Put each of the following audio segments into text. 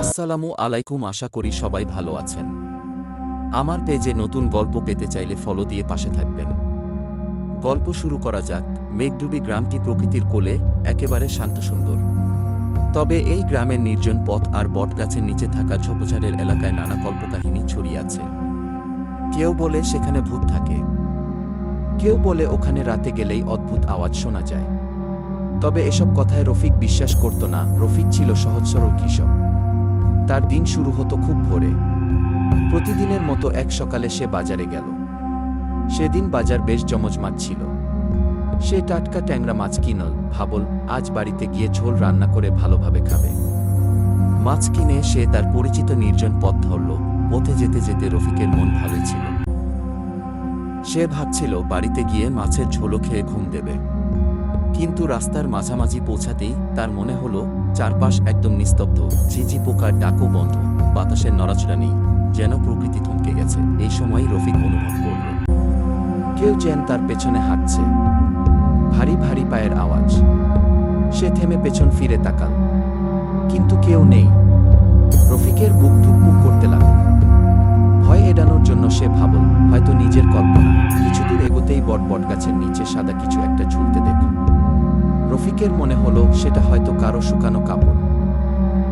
আসসালামু আলাইকুম, আশা করি সবাই ভালো আছেন। আমার পেজে নতুন গল্প পেতে চাইলে ফলো দিয়ে পাশে থাকবেন। গল্প শুরু করা যাক। মেঘডুবি গ্রামটি প্রকৃতির কোলে, একেবারে শান্ত সুন্দর। তবে এই গ্রামের নির্জন পথ আর বটগাছের নিচে থাকা ঝোপঝাড়ের এলাকায় নানা কল্পকাহিনী ছড়িয়ে আছে। কেউ বলে সেখানে ভূত থাকে, কেউ বলে ওখানে রাতে গেলেই অদ্ভুত আওয়াজ শোনা যায়। তবে এসব কথায় রফিক বিশ্বাস করত না। রফিক ছিল সহজ সরল কৃষক। তার দিন শুরু হতো খুব ভোরে। প্রতিদিনের মতো এক সকালে সে বাজারে গেল। সেদিন বাজার বেশ জমজমাট ছিল। সে টাটকা ট্যাংরা মাছ কিনল, ভাবল আজ বাড়িতে গিয়ে ঝোল রান্না করে ভালোভাবে খাবে। মাছ কিনে সে তার পরিচিত নির্জন পথ ধরল। পথে যেতে যেতে রফিকের মন ভালোই ছিল। সে ভাবছিল বাড়িতে গিয়ে মাছের ঝোলও খেয়ে ঘুম দেবে। কিন্তু রাস্তার মাঝামাঝি পৌঁছাতেই তার মনে হলো চারপাশ একদম নিস্তব্ধ। ঝিঝি পোকার ডাকও বন্ধ, বাতাসের নড়াচড়া নেই, যেন প্রকৃতি থমকে গেছে। এই সময়ই রফিক অনুভব করল কেউ যেন তার পেছনে হাঁটছে, ভারী ভারী পায়ের আওয়াজ। সে থেমে পেছন ফিরে তাকাল, কিন্তু কেউ নেই। রফিকের বুক ধুকপুক করতে লাগল। ভয় এড়ানোর জন্য সে ভাবল হয়তো নিজের কল্পনা। কিছু দূর এগোতেই বটগাছের নিচে সাদা কিছু একটা ঝুলতে দেখল। রফিকের মনে হলো সেটা হয়তো কারো শুকানো কাপড়,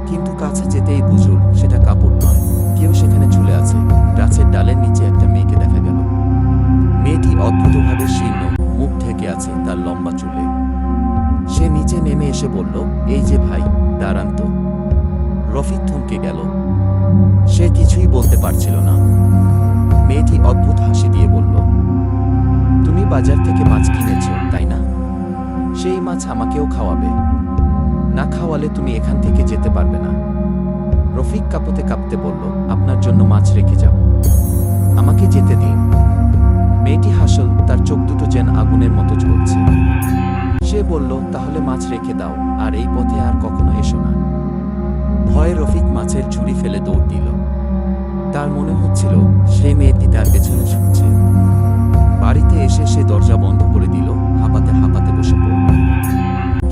কিন্তু কাছে যেতেই বুঝল সেটা কাপড় নয়, কেউ সেখানে ঝুলে আছে। গাছের ডালের নিচে একটা মেয়েকে দেখা গেল। মেয়েটি অদ্ভুতভাবে শীর্ণ, মুখ ঢেকে আছে তার লম্বা চুলে। সে নিচে নেমে এসে বলল, এই যে ভাই, দাঁড়ান তো। রফিক থমকে গেল। সে কিছুই বলতে পারছিল না। মেয়েটি অদ্ভুত হাসি দিয়ে বলল, তুমি বাজার থেকে মাছ কিনেছ, তাই না? সেই মাছ আমাকেও খাওয়াবে। না খাওয়ালে তুমি এখান থেকে যেতে পারবে না। রফিক কাঁপতে কাঁপতে বলল, আপনার জন্য মাছ রেখে যাব, আমাকে যেতে দিন। মেয়েটি হাসল, তার চোখ দুটো যেন আগুনের মতো জ্বলছে। সে বলল, তাহলে মাছ রেখে দাও, আর এই পথে আর কখনো এসো না। ভয়ে রফিক মাছের ঝুড়ি ফেলে দৌড় দিল। তার মনে হচ্ছিল সেই মেয়েটি তার পেছনে ছুটছে। বাড়িতে এসে সে দরজা বন্ধ করে দিল, হাঁপাতে হাঁপাতে বসে পড়ল।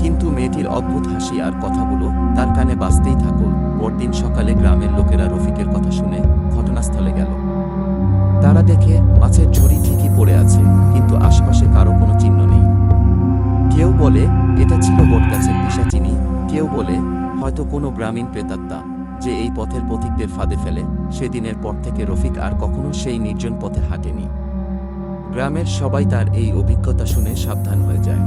কিন্তু মেয়েটির অদ্ভুত হাসি আর কথাগুলো তার কানে বাজতেই থাকল। পরদিন সকালে গ্রামের লোকেরা রফিকের কথা শুনে ঘটনাস্থলে গেল। তারা দেখে মাছের ঝুড়ি ঠিকই পড়ে আছে, কিন্তু আশপাশে কারো কোনো চিহ্ন নেই। কেউ বলে এটা ছিল বটগাছের পিশাচিনী, কেউ বলে হয়তো কোনো গ্রামীণ প্রেতাত্মা যে এই পথের পথিকদের ফাঁদে ফেলে। সেদিনের পর থেকে রফিক আর কখনো সেই নির্জন পথে হাঁটেনি। গ্রামের সবাই তার এই অভিজ্ঞতা শুনে সাবধান হয়ে যায়।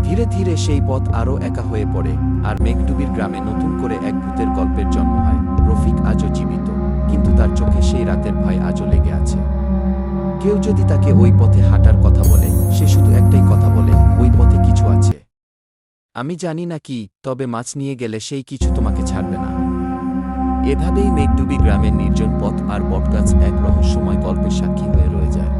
ধীরে ধীরে সেই পথ আরও একা হয়ে পড়ে, আর মেঘডুবির গ্রামে নতুন করে এক ভূতের গল্পের জন্ম হয়। রফিক আজও জীবিত, কিন্তু তার চোখে সেই রাতের ভয় আজও লেগে আছে। কেউ যদি তাকে ওই পথে হাঁটার কথা বলে, সে শুধু একটাই কথা বলে, ওই পথে কিছু আছে। আমি জানি না কি, তবে মাছ নিয়ে গেলে সেই কিছু তোমাকে ছাড়বে না। এভাবেই মেঘডুবি গ্রামের নির্জন পথ আর বটগাছ এক রহস্যময় গল্পের সাক্ষী হয়ে রয়ে যায়।